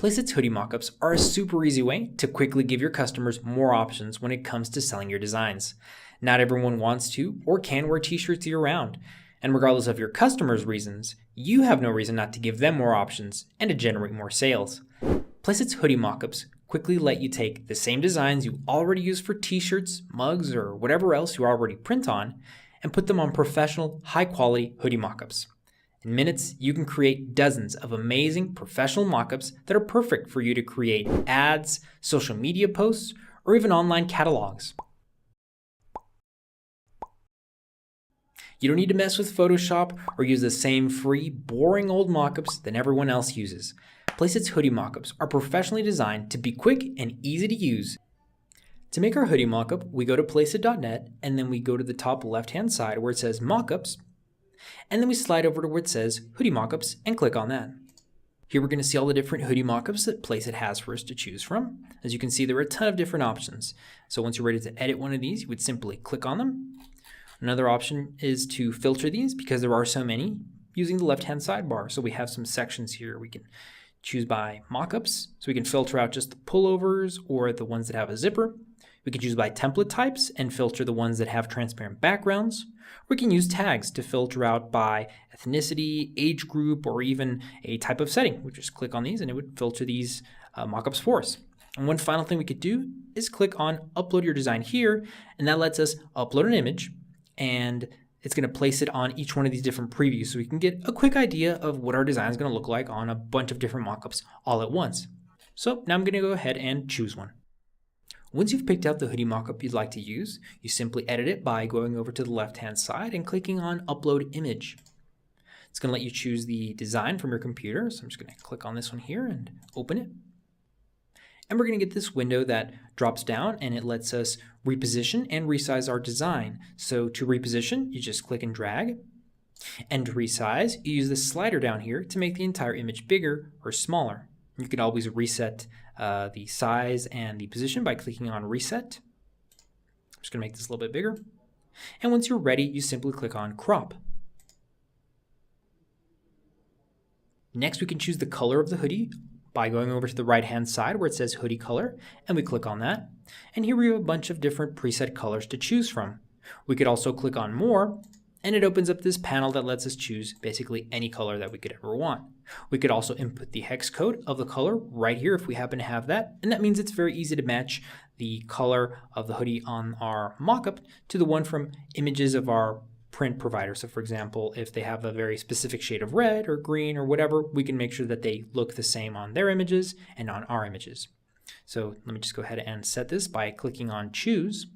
Placeit's hoodie mockups are a super easy way to quickly give your customers more options when it comes to selling your designs. Not everyone wants to or can wear t-shirts year-round, and regardless of your customers' reasons, you have no reason not to give them more options and to generate more sales. Placeit's hoodie mockups quickly let you take the same designs you already use for t-shirts, mugs, or whatever else you already print on, and put them on professional, high-quality hoodie mockups. In minutes, you can create dozens of amazing professional mockups that are perfect for you to create ads, social media posts, or even online catalogs. You don't need to mess with Photoshop or use the same free, boring old mockups that everyone else uses. Placeit's hoodie mockups are professionally designed to be quick and easy to use. To make our hoodie mockup, we go to placeit.net and then we go to the top left-hand side where it says Mockups, and then we slide over to where it says Hoodie Mockups and click on that. Here we're going to see all the different hoodie mockups that Placeit has for us to choose from. As you can see, there are a ton of different options. So once you're ready to edit one of these, you would simply click on them. Another option is to filter these because there are so many using the left-hand sidebar. So we have some sections here. We can choose by mockups. So we can filter out just the pullovers or the ones that have a zipper. We can choose by template types and filter the ones that have transparent backgrounds. We can use tags to filter out by ethnicity, age group, or even a type of setting. We just click on these and it would filter these mockups for us. And one final thing we could do is click on upload your design here, and that lets us upload an image, and it's going to place it on each one of these different previews so we can get a quick idea of what our design is going to look like on a bunch of different mockups all at once. So now I'm going to go ahead and choose one. Once you've picked out the hoodie mockup you'd like to use, you simply edit it by going over to the left-hand side and clicking on Upload Image. It's going to let you choose the design from your computer, so I'm just going to click on this one here and open it. And we're going to get this window that drops down and it lets us reposition and resize our design. So to reposition, you just click and drag. And to resize, you use this slider down here to make the entire image bigger or smaller. You can always reset the size and the position by clicking on Reset. I'm just going to make this a little bit bigger. And once you're ready, you simply click on Crop. Next, we can choose the color of the hoodie by going over to the right-hand side where it says Hoodie Color, and we click on that. And here we have a bunch of different preset colors to choose from. We could also click on More, and it opens up this panel that lets us choose basically any color that we could ever want. We could also input the hex code of the color right here if we happen to have that, and that means it's very easy to match the color of the hoodie on our mockup to the one from images of our print provider. So for example, if they have a very specific shade of red or green or whatever, we can make sure that they look the same on their images and on our images. So let me just go ahead and set this by clicking on Choose,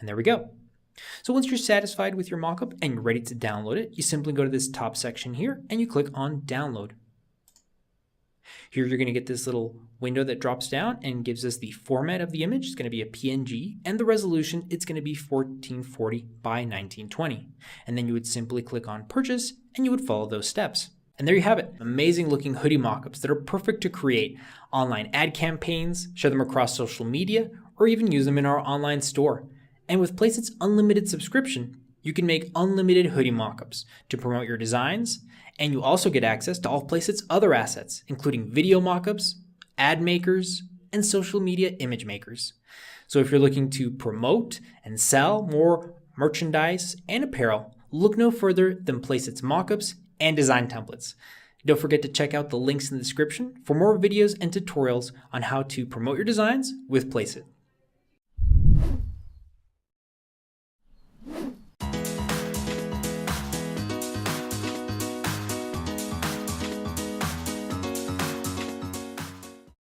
and there we go. So once you're satisfied with your mockup and you're ready to download it, you simply go to this top section here and you click on Download. Here you're going to get this little window that drops down and gives us the format of the image. It's going to be a PNG, and the resolution, it's going to be 1440 by 1920. And then you would simply click on Purchase and you would follow those steps. And there you have it, amazing looking hoodie mockups that are perfect to create online ad campaigns, share them across social media, or even use them in our online store. And with Placeit's unlimited subscription, you can make unlimited hoodie mockups to promote your designs, and you also get access to all of Placeit's other assets, including video mockups, ad makers, and social media image makers. So if you're looking to promote and sell more merchandise and apparel, look no further than Placeit's mockups and design templates. Don't forget to check out the links in the description for more videos and tutorials on how to promote your designs with Placeit.